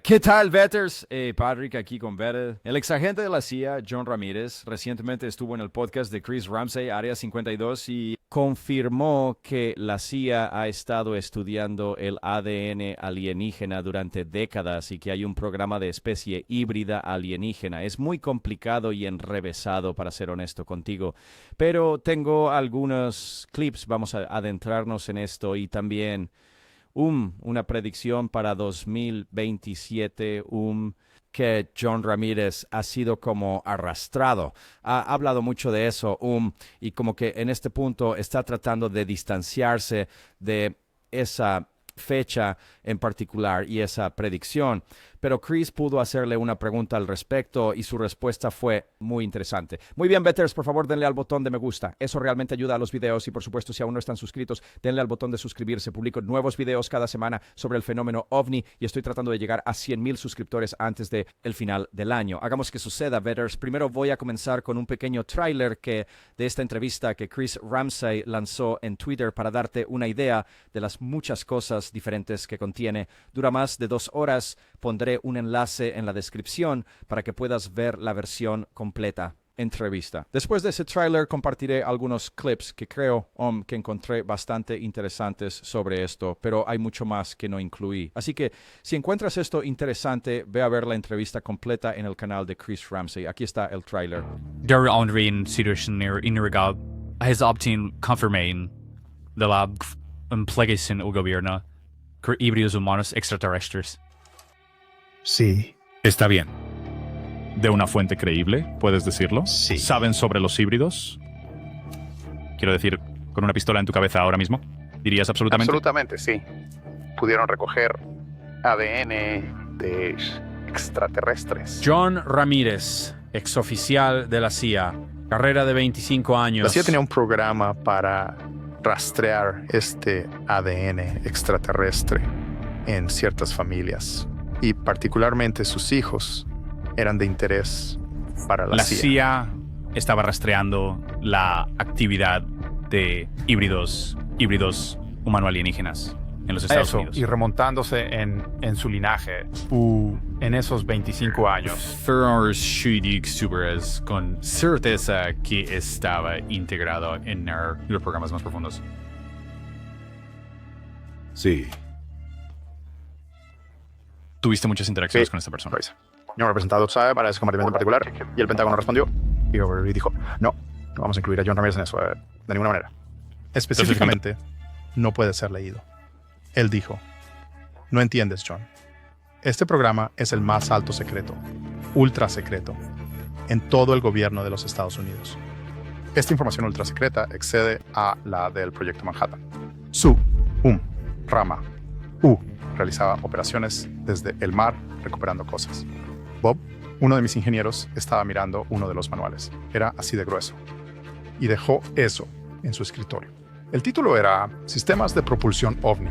¿Qué tal, Vetters? Patrick aquí con Vettel. El exagente de la CIA, John Ramírez, recientemente estuvo en el podcast de Chris Ramsey, Área 52, y confirmó que la CIA ha estado estudiando el ADN alienígena durante décadas y que hay un programa de especie híbrida alienígena. Es muy complicado y enrevesado, para ser honesto contigo, pero tengo algunos clips, vamos a adentrarnos en esto y también una predicción para 2027, que John Ramírez ha sido como arrastrado. Ha hablado mucho de eso, y como que en este punto está tratando de distanciarse de esa fecha en particular y esa predicción. Pero Chris pudo hacerle una pregunta al respecto y su respuesta fue muy interesante. Muy bien, Betters, por favor denle al botón de me gusta. Eso realmente ayuda a los videos y por supuesto si aún no están suscritos, denle al botón de suscribirse. Publico nuevos videos cada semana sobre el fenómeno OVNI y estoy tratando de llegar a 100,000 suscriptores antes del final del año. Hagamos que suceda, Betters. Primero voy a comenzar con un pequeño tráiler de esta entrevista que Chris Ramsey lanzó en Twitter para darte una idea de las muchas cosas diferentes que contiene. Dura más de 2 horas. Pondré un enlace en la descripción para que puedas ver la versión completa. Entrevista. Después de ese tráiler compartiré algunos clips que creo que encontré bastante interesantes sobre esto, pero hay mucho más que no incluí. Así que si encuentras esto interesante, ve a ver la entrevista completa en el canal de Chris Ramsey. Aquí está el tráiler. Där andra en situation innerigad has obtained confirmation de la implicación del gobierno que híbridos humanos extraterrestres. Sí, Está bien. ¿De una fuente creíble, puedes decirlo? Sí. ¿Saben sobre los híbridos? Quiero decir, con una pistola en tu cabeza ahora mismo. ¿Dirías absolutamente? absolutamente sí. Pudieron recoger ADN de extraterrestres. John Ramírez, exoficial de la CIA, carrera de 25 años. La CIA tenía un programa para rastrear este ADN extraterrestre en ciertas familias y particularmente sus hijos eran de interés para la La CIA. CIA estaba rastreando la actividad de híbridos humano-alienígenas en los Estados Eso, Unidos. y remontándose en su linaje en esos 25 años. Con certeza que estaba integrado en los programas más profundos. Sí. Tuviste muchas interacciones Sí. con esta persona. Pues, no representado sabe para ese compartimento en particular y el Pentágono respondió y dijo no vamos a incluir a John Ramírez en eso de ninguna manera. Específicamente no puede ser leído. Él dijo: no entiendes, John, este programa es el más alto secreto, ultra secreto en todo el gobierno de los Estados Unidos. Esta información ultra secreta excede a la del Proyecto Manhattan. Su rama U realizaba operaciones desde el mar recuperando cosas. Bob, uno de mis ingenieros, estaba mirando uno de los manuales. Era así de grueso. Y dejó eso en su escritorio. El título era Sistemas de Propulsión OVNI,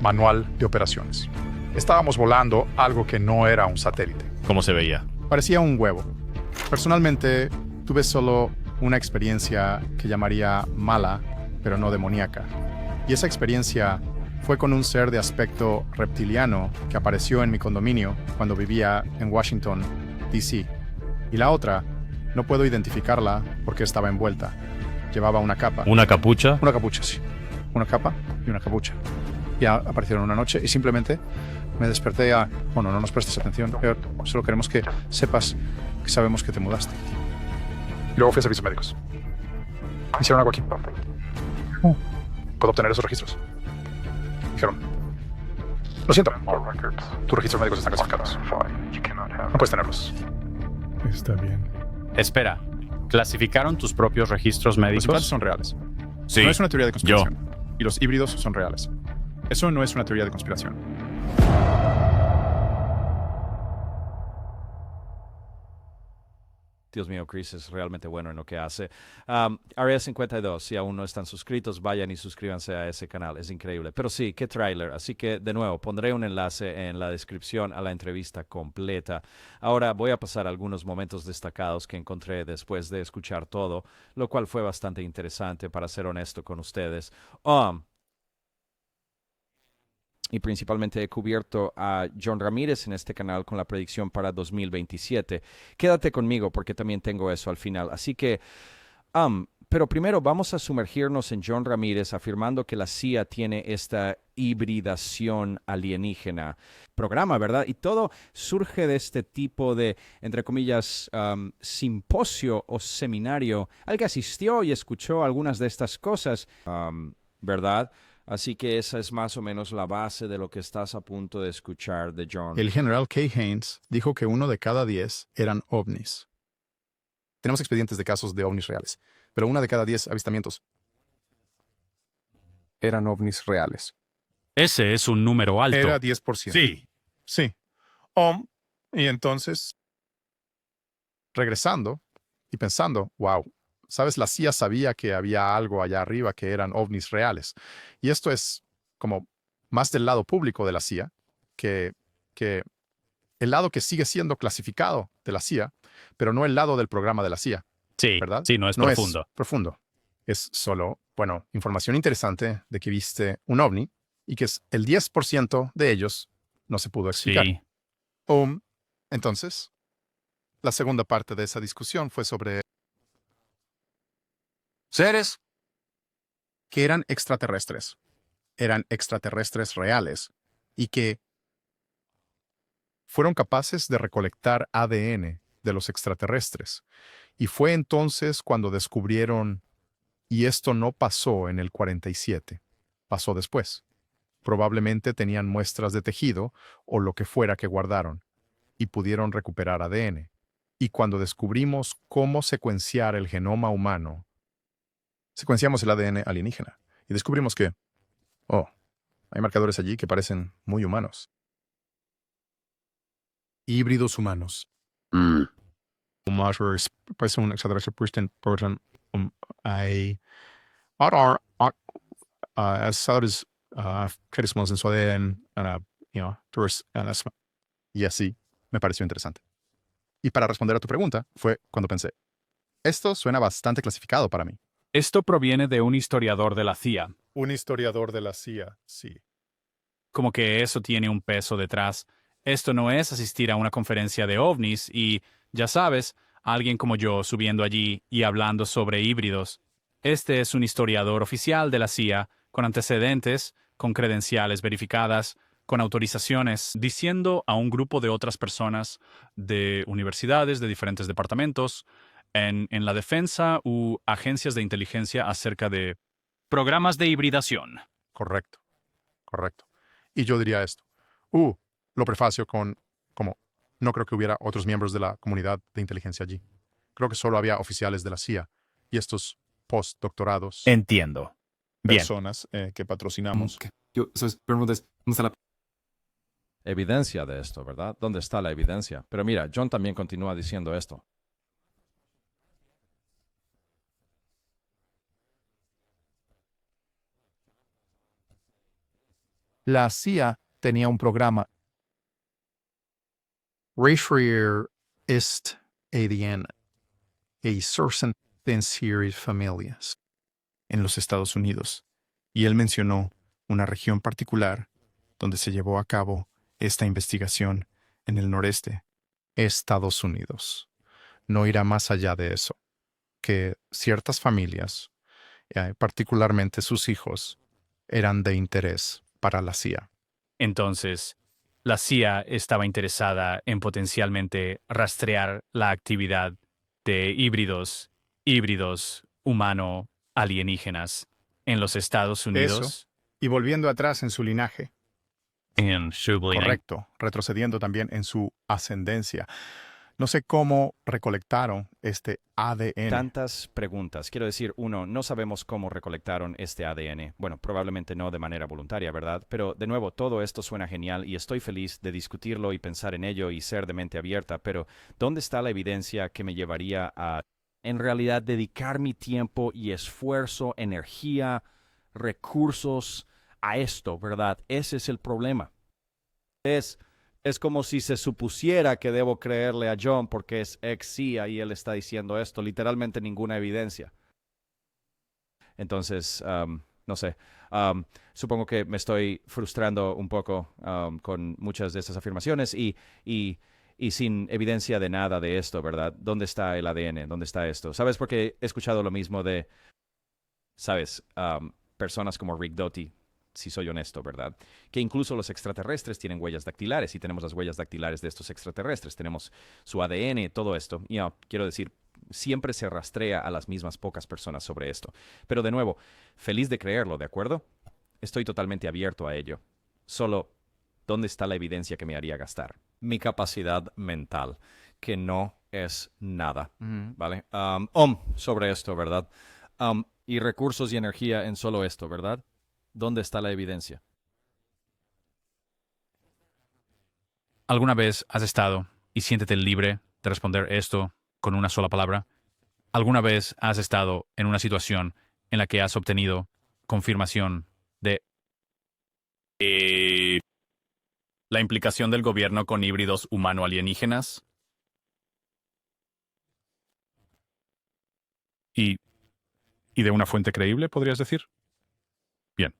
Manual de Operaciones. Estábamos volando algo que no era un satélite. ¿Cómo se veía? Parecía un huevo. Personalmente, tuve solo una experiencia que llamaría mala, pero no demoníaca. Y esa experiencia fue con un ser de aspecto reptiliano que apareció en mi condominio cuando vivía en Washington, D.C. Y la otra, no puedo identificarla porque estaba envuelta. Llevaba una capa. ¿Una capucha? Una capucha, sí. Una capa y una capucha. Ya aparecieron una noche y simplemente me desperté a... Bueno, no nos prestes atención. Solo queremos que sepas que sabemos que te mudaste. Y luego fui a servicios médicos. Me hicieron algo aquí. ¿Puedo obtener esos registros? Dijeron: lo siento, tus registros médicos están clasificados. No puedes tenerlos. Está bien. Espera, ¿clasificaron tus propios registros Los médicos? implantes son reales. Sí. No es una teoría de conspiración. Y los híbridos son reales. Eso no es una teoría de conspiración. Dios mío, Chris es realmente bueno en lo que hace. Área 52, si aún no están suscritos, vayan y suscríbanse a ese canal. Es increíble. Pero sí, qué tráiler. Así que, de nuevo, pondré un enlace en la descripción a la entrevista completa. Ahora voy a pasar algunos momentos destacados que encontré después de escuchar todo, lo cual fue bastante interesante, para ser honesto con ustedes. y principalmente he cubierto a John Ramírez en este canal con la predicción para 2027. Quédate conmigo porque también tengo eso al final. Así que, pero primero vamos a sumergirnos en John Ramírez afirmando que la CIA tiene esta hibridación alienígena programa, ¿verdad? Y todo surge de este tipo de, entre comillas, simposio o seminario al que asistió y escuchó algunas de estas cosas, ¿verdad? Así que esa es más o menos la base de lo que estás a punto de escuchar de John. El general Kay Haynes dijo que 1 de cada 10 eran ovnis. Tenemos expedientes de casos de ovnis reales, pero 1 de cada 10 avistamientos eran ovnis reales. Ese es un número alto. Era 10%. Sí. Sí. Y entonces, regresando y pensando, wow, ¿sabes? La CIA sabía que había algo allá arriba que eran ovnis reales. Y esto es como más del lado público de la CIA, que el lado que sigue siendo clasificado de la CIA, pero no el lado del programa de la CIA, Sí, ¿verdad? sí, no es No profundo. es profundo. Es solo, bueno, información interesante de que viste un ovni y que es el 10% de ellos no se pudo explicar. Sí. Entonces, la segunda parte de esa discusión fue sobre seres que eran extraterrestres reales y que fueron capaces de recolectar ADN de los extraterrestres. Y fue entonces cuando descubrieron, y esto no pasó en el 47, pasó después. Probablemente tenían muestras de tejido o lo que fuera que guardaron, y pudieron recuperar ADN. Y cuando descubrimos cómo secuenciar el genoma humano, secuenciamos el ADN alienígena y descubrimos que, hay marcadores allí que parecen muy humanos. Híbridos humanos. Parece un extraterrestre hay extraterrestres carismas en su ADN, y así me pareció interesante. Y para responder a tu pregunta, fue cuando pensé, esto suena bastante clasificado para mí. Esto proviene de un historiador de la CIA. Un historiador de la CIA, sí. Como que eso tiene un peso detrás. Esto no es asistir a una conferencia de ovnis y, ya sabes, alguien como yo subiendo allí y hablando sobre híbridos. Este es un historiador oficial de la CIA, con antecedentes, con credenciales verificadas, con autorizaciones, diciendo a un grupo de otras personas de universidades, de diferentes departamentos, en la defensa u agencias de inteligencia acerca de programas de hibridación. Correcto. Y yo diría esto. Lo prefacio con, como, no creo que hubiera otros miembros de la comunidad de inteligencia allí. Creo que solo había oficiales de la CIA y estos postdoctorados. Entiendo. Bien. Personas que patrocinamos. ¿Dónde está la Evidencia de esto, ¿verdad? ¿Dónde está la evidencia? Pero mira, John también continúa diciendo esto. La CIA tenía un programa. Referir ist ADN, a certain series familias, en los Estados Unidos. Y él mencionó una región particular donde se llevó a cabo esta investigación en el noreste, Estados Unidos. No irá más allá de eso, que ciertas familias, particularmente sus hijos, eran de interés para la CIA. Entonces, la CIA estaba interesada en potencialmente rastrear la actividad de híbridos humano-alienígenas en los Estados Unidos. Y volviendo atrás en su linaje. En Shublin. Correcto, retrocediendo también en su ascendencia. No sé cómo recolectaron este ADN. Tantas preguntas. Quiero decir, uno, no sabemos cómo recolectaron este ADN. Bueno, probablemente no de manera voluntaria, ¿verdad? Pero, de nuevo, todo esto suena genial y estoy feliz de discutirlo y pensar en ello y ser de mente abierta. Pero, ¿dónde está la evidencia que me llevaría a, en realidad, dedicar mi tiempo y esfuerzo, energía, recursos a esto, ¿verdad? Ese es el problema. Es como si se supusiera que debo creerle a John porque es ex CIA y él está diciendo esto. Literalmente ninguna evidencia. Entonces, No sé. Supongo que me estoy frustrando un poco con muchas de estas afirmaciones y sin evidencia de nada de esto, ¿verdad? ¿Dónde está el ADN? ¿Dónde está esto? ¿Sabes? Porque he escuchado lo mismo de, ¿sabes? Personas como Rick Doty, si soy honesto, ¿verdad? Que incluso los extraterrestres tienen huellas dactilares y tenemos las huellas dactilares de estos extraterrestres, tenemos su ADN, todo esto. Y quiero decir, siempre se rastrea a las mismas pocas personas sobre esto. Pero de nuevo, feliz de creerlo, ¿de acuerdo? Estoy totalmente abierto a ello. Solo, ¿dónde está la evidencia que me haría gastar? Mi capacidad mental, que no es nada, ¿vale? Sobre esto, ¿verdad? Y recursos y energía en solo esto, ¿verdad? ¿Dónde está la evidencia? ¿Alguna vez has estado, y siéntete libre de responder esto con una sola palabra? ¿Alguna vez has estado en una situación en la que has obtenido confirmación de la implicación del gobierno con híbridos humano-alienígenas? Y de una fuente creíble, podrías decir. Bien.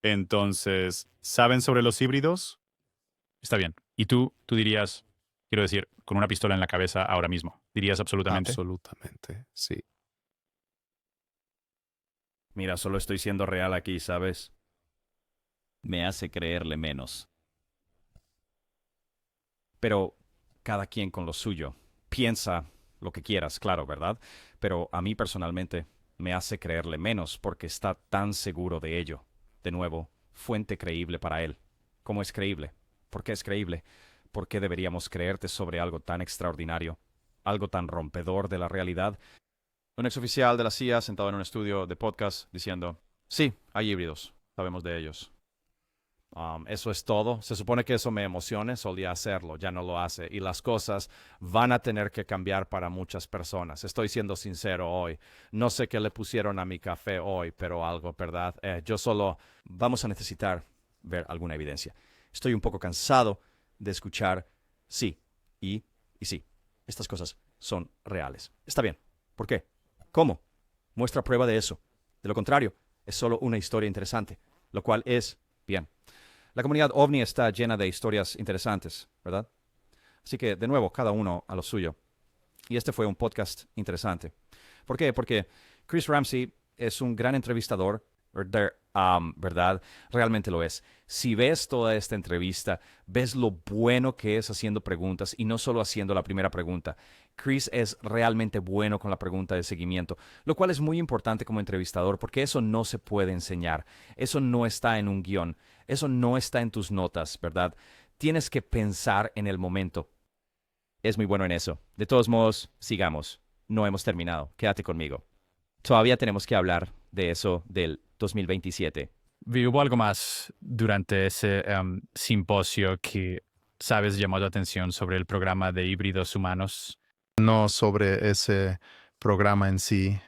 Entonces, ¿saben sobre los híbridos? Está bien. ¿Y tú dirías, quiero decir, con una pistola en la cabeza ahora mismo, dirías absolutamente? Absolutamente, sí. Mira, solo estoy siendo real aquí, ¿sabes? Me hace creerle menos. Pero cada quien con lo suyo. Piensa lo que quieras, claro, ¿verdad? Pero a mí personalmente me hace creerle menos porque está tan seguro de ello. De nuevo, fuente creíble para él. ¿Cómo es creíble? ¿Por qué es creíble? ¿Por qué deberíamos creerte sobre algo tan extraordinario? Algo tan rompedor de la realidad. Un exoficial de la CIA sentado en un estudio de podcast diciendo, sí, hay híbridos, sabemos de ellos. Eso es todo. Se supone que eso me emocione, solía hacerlo, ya no lo hace. Y las cosas van a tener que cambiar para muchas personas. Estoy siendo sincero hoy. No sé qué le pusieron a mi café hoy, pero algo, ¿verdad? Yo solo vamos a necesitar ver alguna evidencia. Estoy un poco cansado de escuchar sí y sí. Estas cosas son reales. Está bien. ¿Por qué? ¿Cómo? Muestra prueba de eso. De lo contrario, es solo una historia interesante, lo cual es bien. La comunidad OVNI está llena de historias interesantes, ¿verdad? Así que, de nuevo, cada uno a lo suyo. Y este fue un podcast interesante. ¿Por qué? Porque Chris Ramsey es un gran entrevistador, ¿verdad? Realmente lo es. Si ves toda esta entrevista, ves lo bueno que es haciendo preguntas y no solo haciendo la primera pregunta. Chris es realmente bueno con la pregunta de seguimiento, lo cual es muy importante como entrevistador porque eso no se puede enseñar. Eso no está en un guión. Eso no está en tus notas, ¿verdad? Tienes que pensar en el momento. Es muy bueno en eso. De todos modos, sigamos. No hemos terminado. Quédate conmigo. Todavía tenemos que hablar de eso del 2027. ¿Hubo algo más durante ese simposio que, sabes, llamó la atención sobre el programa de híbridos humanos? No sobre ese programa en sí,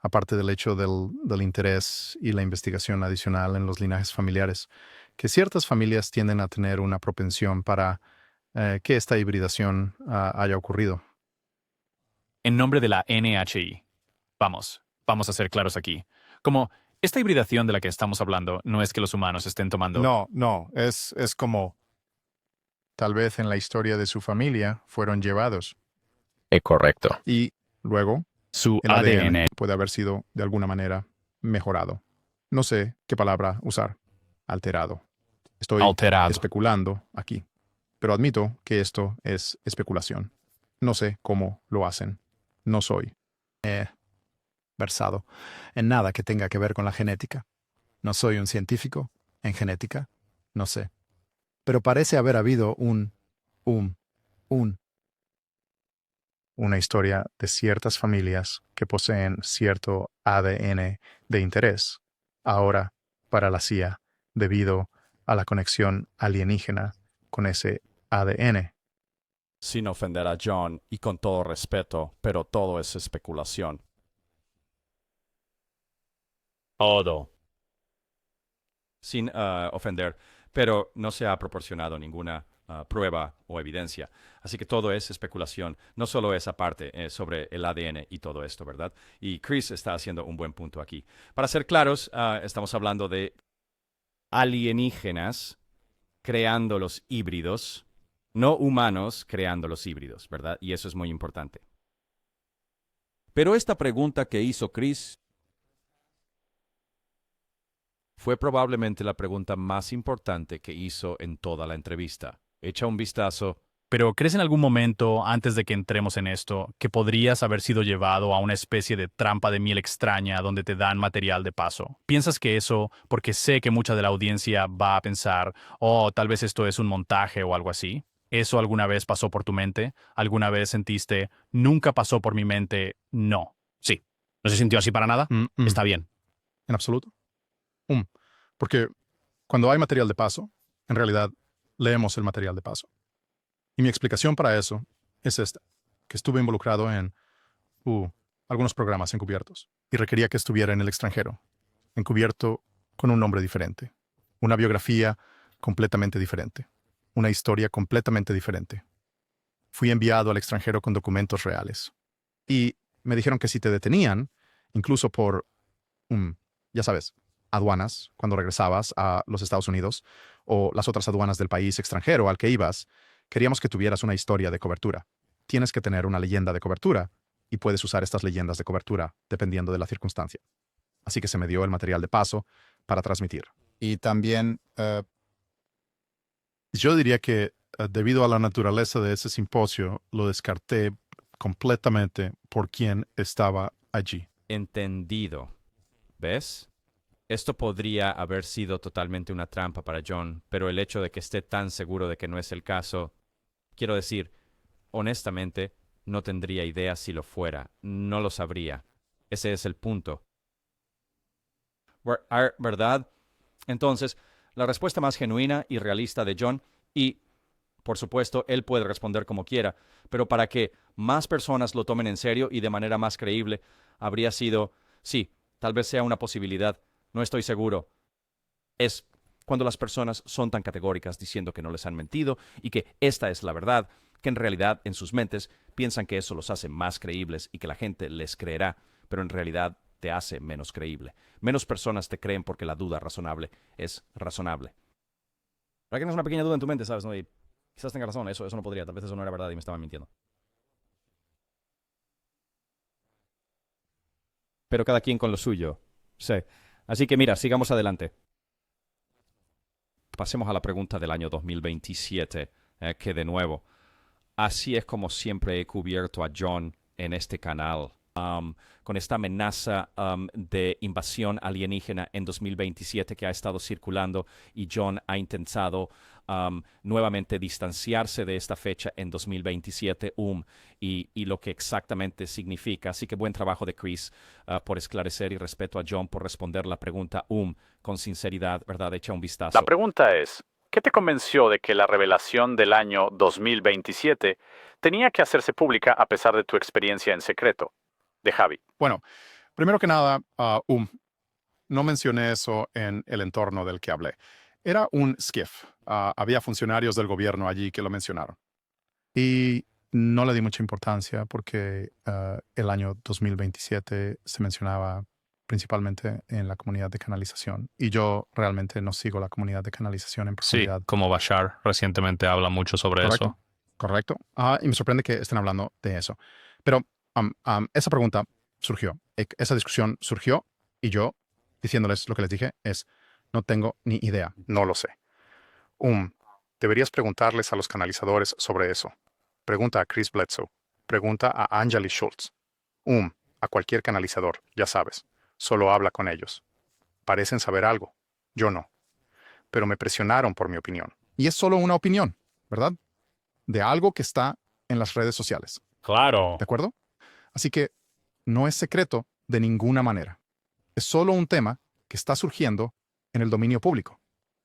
aparte del hecho del interés y la investigación adicional en los linajes familiares, que ciertas familias tienden a tener una propensión para que esta hibridación haya ocurrido. En nombre de la NHI. Vamos a ser claros aquí. Como esta hibridación de la que estamos hablando no es que los humanos estén tomando... No, es como tal vez en la historia de su familia fueron llevados. Correcto. Y luego Su el ADN puede haber sido de alguna manera mejorado. No sé qué palabra usar. Alterado. Estoy Alterado. especulando aquí, pero admito que esto es especulación. No sé cómo lo hacen. No soy versado en nada que tenga que ver con la genética. No soy un científico en genética. No sé. Pero parece haber habido una historia de ciertas familias que poseen cierto ADN de interés, ahora para la CIA, debido a la conexión alienígena con ese ADN. Sin ofender a John y con todo respeto, pero todo es especulación. Todo. Sin ofender, pero no se ha proporcionado ninguna prueba o evidencia. Así que todo es especulación, no solo esa parte sobre el ADN y todo esto, ¿verdad? Y Chris está haciendo un buen punto aquí. Para ser claros, estamos hablando de alienígenas creando los híbridos, no humanos creando los híbridos, ¿verdad? Y eso es muy importante. Pero esta pregunta que hizo Chris fue probablemente la pregunta más importante que hizo en toda la entrevista. Echa un vistazo. Pero ¿crees en algún momento, antes de que entremos en esto, que podrías haber sido llevado a una especie de trampa de miel extraña donde te dan material de paso? ¿Piensas que eso, porque sé que mucha de la audiencia va a pensar, oh, tal vez esto es un montaje o algo así? ¿Eso alguna vez pasó por tu mente? ¿Alguna vez sentiste, nunca pasó por mi mente, no? Sí. ¿No se sintió así para nada? Está bien. En absoluto. Porque cuando hay material de paso, en realidad leemos el material de paso. Y mi explicación para eso es esta, que estuve involucrado en algunos programas encubiertos y requería que estuviera en el extranjero, encubierto con un nombre diferente, una biografía completamente diferente, una historia completamente diferente. Fui enviado al extranjero con documentos reales. Y me dijeron que si te detenían, incluso por, ya sabes, aduanas, cuando regresabas a los Estados Unidos, o las otras aduanas del país extranjero al que ibas, queríamos que tuvieras una historia de cobertura. Tienes que tener una leyenda de cobertura y puedes usar estas leyendas de cobertura dependiendo de la circunstancia. Así que se me dio el material de paso para transmitir. Y también, Yo diría que debido a la naturaleza de ese simposio, lo descarté completamente por quién estaba allí. Entendido. ¿Ves? Esto podría haber sido totalmente una trampa para John, pero el hecho de que esté tan seguro de que no es el caso, quiero decir, honestamente, no tendría idea si lo fuera. No lo sabría. Ese es el punto. ¿Verdad? Entonces, la respuesta más genuina y realista de John, y, por supuesto, él puede responder como quiera, pero para que más personas lo tomen en serio y de manera más creíble, habría sido, sí, tal vez sea una posibilidad, no estoy seguro. Es cuando las personas son tan categóricas diciendo que no les han mentido y que esta es la verdad, que en realidad en sus mentes piensan que eso los hace más creíbles y que la gente les creerá, pero en realidad te hace menos creíble. Menos personas te creen porque la duda razonable es razonable. ¿Para que no es una pequeña duda en tu mente, sabes? ¿No? Y quizás tenga razón, eso no podría, tal vez eso no era verdad y me estaban mintiendo. Pero cada quien con lo suyo. Sí. Así que mira, sigamos adelante. Pasemos a la pregunta del año 2027, que de nuevo, así es como siempre he cubierto a John en este canal, con esta amenaza de invasión alienígena en 2027 que ha estado circulando y John ha intentado nuevamente distanciarse de esta fecha en 2027 y lo que exactamente significa. Así que buen trabajo de Chris por esclarecer y respeto a John por responder la pregunta con sinceridad, ¿verdad? Echa un vistazo. la pregunta es, ¿qué te convenció de que la revelación del año 2027 tenía que hacerse pública a pesar de tu experiencia en secreto? De Javi. Bueno, primero que nada, no mencioné eso en el entorno del que hablé. Era un skiff. Había funcionarios del gobierno allí que lo mencionaron. Y no le di mucha importancia porque el año 2027 se mencionaba principalmente en la comunidad de canalización. Y yo realmente no sigo la comunidad de canalización en Sí, profundidad. como Bashar recientemente habla mucho sobre Correcto. eso. Correcto. Y me sorprende que estén hablando de eso. Pero esa pregunta surgió, esa discusión surgió y yo, diciéndoles lo que les dije, es, no tengo ni idea, no lo sé. Deberías preguntarles a los canalizadores sobre eso. Pregunta a Chris Bledsoe. Pregunta a Anjali Schultz. A cualquier canalizador, ya sabes. Solo habla con ellos. Parecen saber algo. Yo no. Pero me presionaron por mi opinión. Y es solo una opinión, ¿verdad? De algo que está en las redes sociales. Claro. ¿De acuerdo? Así que no es secreto de ninguna manera. Es solo un tema que está surgiendo en el dominio público.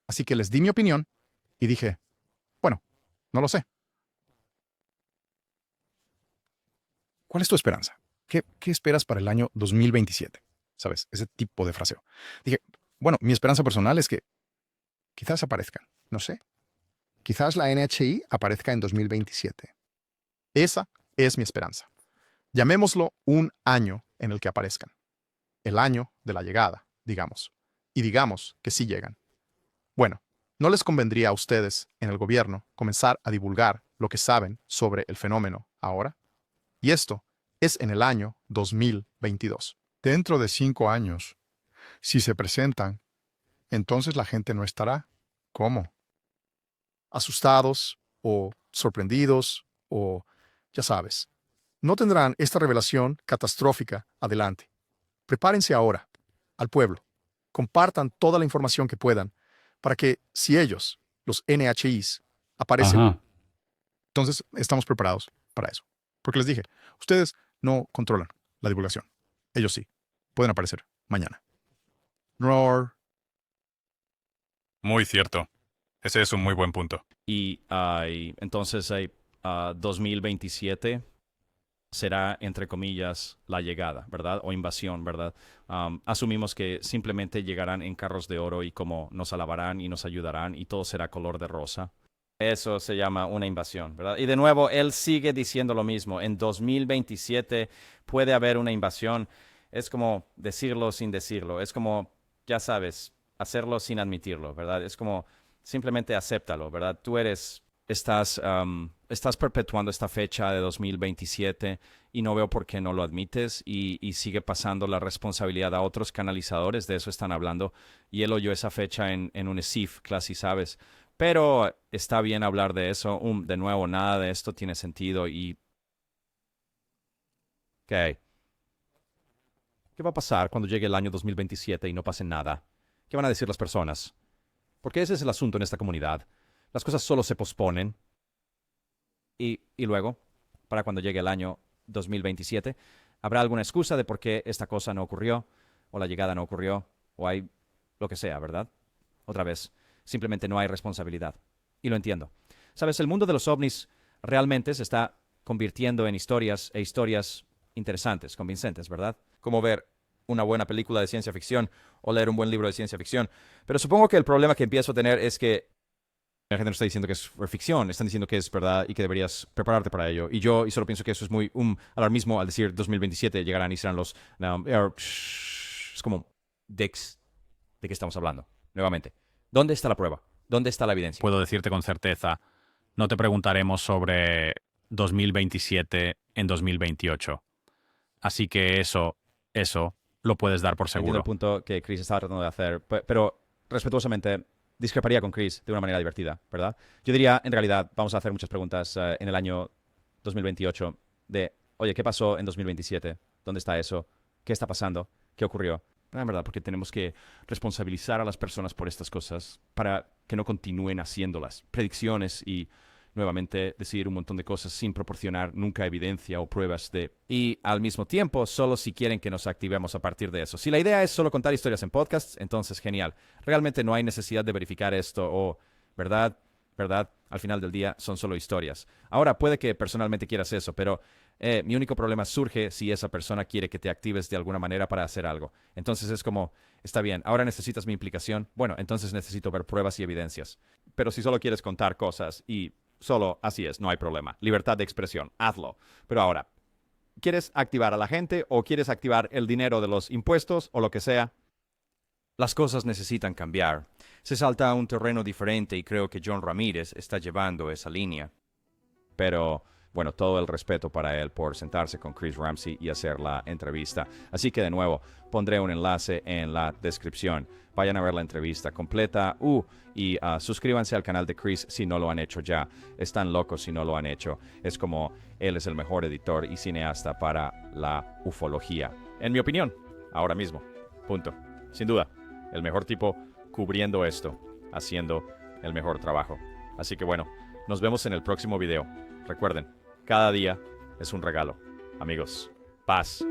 Así que les di mi opinión y dije, bueno, no lo sé. ¿Cuál es tu esperanza? ¿Qué esperas para el año 2027? ¿Sabes? Ese tipo de fraseo. Dije, bueno, mi esperanza personal es que quizás aparezcan. No sé. Quizás la NHI aparezca en 2027. Esa es mi esperanza. Llamémoslo un año en el que aparezcan. El año de la llegada, digamos. Y digamos que sí llegan. Bueno, ¿no les convendría a ustedes, en el gobierno, comenzar a divulgar lo que saben sobre el fenómeno ahora? Y esto es en el año 2022. Dentro de 5 años, si se presentan, entonces la gente no estará. ¿Cómo? Asustados o sorprendidos o, ya sabes, no tendrán esta revelación catastrófica adelante. Prepárense ahora, al pueblo. Compartan toda la información que puedan para que, si ellos, los NHIs, aparecen, Ajá. entonces estamos preparados para eso. Porque les dije, ustedes no controlan la divulgación. Ellos sí. Pueden aparecer mañana. Roar. Muy cierto. Ese es un muy buen punto. Y entonces 2027 será, entre comillas, la llegada, ¿verdad? O invasión, ¿verdad? Asumimos que simplemente llegarán en carros de oro y como nos alabarán y nos ayudarán y todo será color de rosa. Eso se llama una invasión, ¿verdad? Y de nuevo, él sigue diciendo lo mismo. En 2027 puede haber una invasión. Es como decirlo sin decirlo. Es como, ya sabes, hacerlo sin admitirlo, ¿verdad? Es como simplemente acéptalo, ¿verdad? Estás perpetuando esta fecha de 2027 y no veo por qué no lo admites y sigue pasando la responsabilidad a otros canalizadores, de eso están hablando. Y él oyó esa fecha en un SIF, clase, ¿sabes? Pero está bien hablar de eso. De nuevo, nada de esto tiene sentido y... ¿Qué va a pasar cuando llegue el año 2027 y no pase nada? ¿Qué van a decir las personas? Porque ese es el asunto en esta comunidad. Las cosas solo se posponen. Y luego, para cuando llegue el año 2027, habrá alguna excusa de por qué esta cosa no ocurrió, o la llegada no ocurrió, o hay lo que sea, ¿verdad? Otra vez, simplemente no hay responsabilidad. Y lo entiendo. Sabes, el mundo de los ovnis realmente se está convirtiendo en historias interesantes, convincentes, ¿verdad? Como ver una buena película de ciencia ficción o leer un buen libro de ciencia ficción. Pero supongo que el problema que empiezo a tener es que la gente no está diciendo que es ficción, están diciendo que es verdad y que deberías prepararte para ello. Y solo pienso que eso es muy alarmismo al decir 2027 llegarán y serán los... es como, ¿de qué estamos hablando? Nuevamente, ¿dónde está la prueba? ¿Dónde está la evidencia? Puedo decirte con certeza, no te preguntaremos sobre 2027 en 2028. Así que eso lo puedes dar por Entiendo seguro. el punto que Chris estaba tratando de hacer, pero respetuosamente discreparía con Chris de una manera divertida, ¿verdad? Yo diría, en realidad, vamos a hacer muchas preguntas en el año 2028 de, oye, ¿qué pasó en 2027? ¿Dónde está eso? ¿Qué está pasando? ¿Qué ocurrió? En verdad, porque tenemos que responsabilizar a las personas por estas cosas para que no continúen haciéndolas. Predicciones y, nuevamente, decir un montón de cosas sin proporcionar nunca evidencia o pruebas de... Y, al mismo tiempo, solo si quieren que nos activemos a partir de eso. Si la idea es solo contar historias en podcasts, entonces genial. Realmente no hay necesidad de verificar esto o, ¿verdad? Al final del día son solo historias. Ahora, puede que personalmente quieras eso, pero mi único problema surge si esa persona quiere que te actives de alguna manera para hacer algo. Entonces es como, está bien, ahora necesitas mi implicación. Bueno, entonces necesito ver pruebas y evidencias. Pero si solo quieres contar cosas y solo así es, no hay problema. Libertad de expresión, hazlo. Pero ahora, ¿quieres activar a la gente o quieres activar el dinero de los impuestos o lo que sea? Las cosas necesitan cambiar. Se salta a un terreno diferente y creo que John Ramírez está llevando esa línea. Pero, bueno, todo el respeto para él por sentarse con Chris Ramsey y hacer la entrevista. Así que, de nuevo, pondré un enlace en la descripción. Vayan a ver la entrevista completa. Y suscríbanse al canal de Chris si no lo han hecho ya. Están locos si no lo han hecho. Es como él es el mejor editor y cineasta para la ufología. En mi opinión, ahora mismo. Punto. Sin duda, el mejor tipo cubriendo esto, haciendo el mejor trabajo. Así que bueno, nos vemos en el próximo video. Recuerden, cada día es un regalo. Amigos, paz.